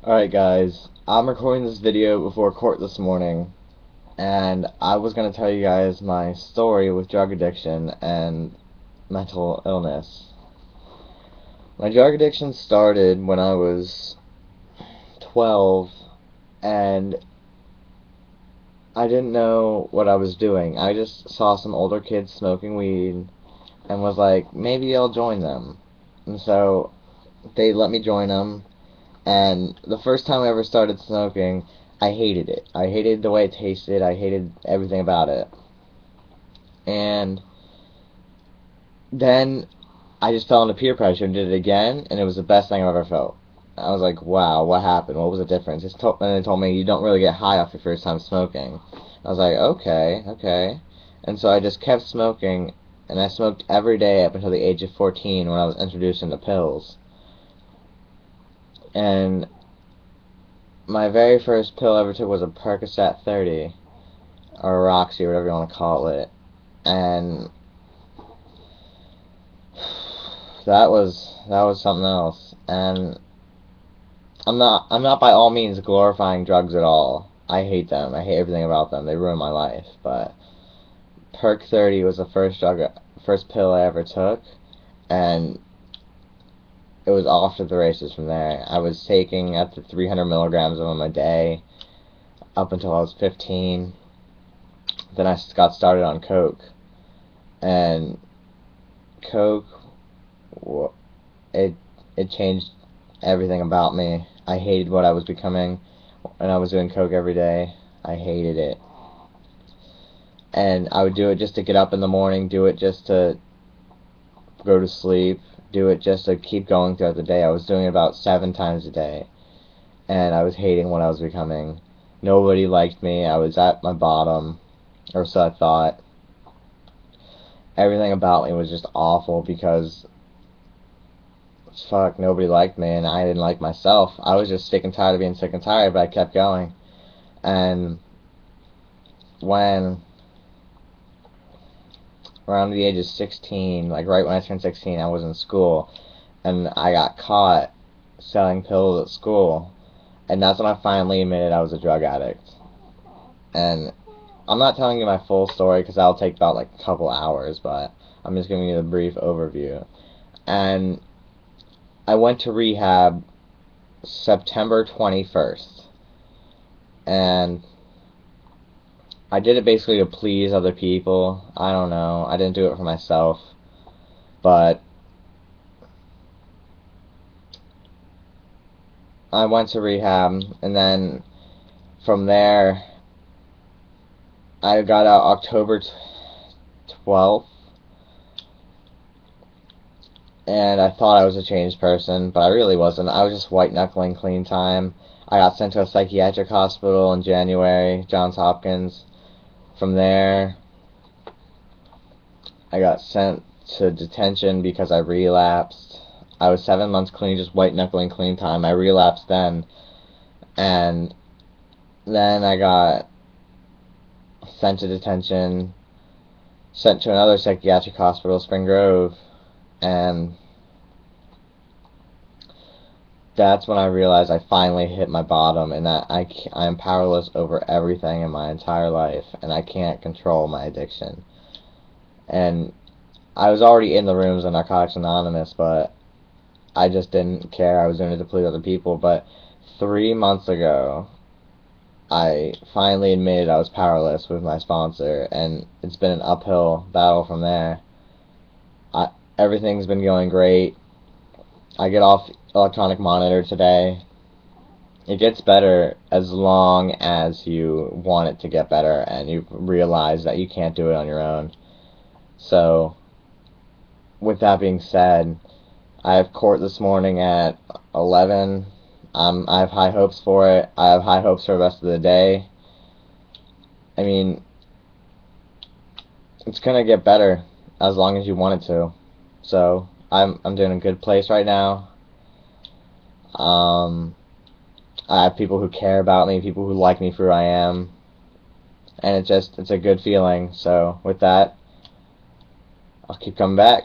Alright guys, I'm recording this video before court this morning, and I was going to tell you guys my story with drug addiction and mental illness. My drug addiction started when I was 12, and I didn't know what I was doing. I just saw some older kids smoking weed and was like, maybe I'll join them. And so they let me join them. And the first time I ever started smoking, I hated it. I hated the way it tasted. I hated everything about it. And then I just fell into peer pressure and did it again, and it was the best thing I've ever felt. I was like, wow, what happened? What was the difference? And they told me, you don't really get high off your first time smoking. I was like, okay. And so I just kept smoking, and I smoked every day up until the age of 14 when I was introduced into pills. And my very first pill I ever took was a Percocet 30, or a Roxy, or whatever you want to call it. And that was something else. And I'm not by all means glorifying drugs at all. I hate them. I hate everything about them. They ruin my life. But Perc 30 was the first pill I ever took, and it was off to the races from there. I was taking up to 300 milligrams of them a day up until I was 15. Then I got started on Coke. And Coke, it changed everything about me. I hated what I was becoming when I was doing Coke every day. I hated it. And I would do it just to get up in the morning, do it just to go to sleep, do it just to keep going throughout the day. I was doing it about 7 times a day, and I was hating what I was becoming. Nobody liked me. I was at my bottom, or so I thought. Everything about me was just awful because fuck, nobody liked me, and I didn't like myself. I was just sick and tired of being sick and tired, but I kept going. And when around the age of 16, like right when I turned 16, I was in school, and I got caught selling pills at school, and that's when I finally admitted I was a drug addict. And I'm not telling you my full story because that'll take about like a couple hours, but I'm just giving you the brief overview. And I went to rehab September 21st, and I did it basically to please other people. I don't know. I didn't do it for myself. But I went to rehab, and then from there, I got out October 12th. And I thought I was a changed person, but I really wasn't. I was just white-knuckling clean time. I got sent to a psychiatric hospital in January, Johns Hopkins. From there, I got sent to detention because I relapsed. I was 7 months clean, just white-knuckling clean time. I relapsed then. And then I got sent to detention, sent to another psychiatric hospital, Spring Grove. And that's when I realized I finally hit my bottom, and that I'm powerless over everything in my entire life, and I can't control my addiction. And I was already in the rooms of Narcotics Anonymous, but I just didn't care. I was doing it to please other people. But 3 months ago, I finally admitted I was powerless with my sponsor, and it's been an uphill battle from there. Everything's been going great. I get off electronic monitor today. It gets better as long as you want it to get better and you realize that you can't do it on your own. So, with that being said, I have court this morning at 11. I have high hopes for it. I have high hopes for the rest of the day. I mean, it's gonna get better as long as you want it to. So I'm doing a good place right now. I have people who care about me, people who like me for who I am, and it's a good feeling. So with that, I'll keep coming back.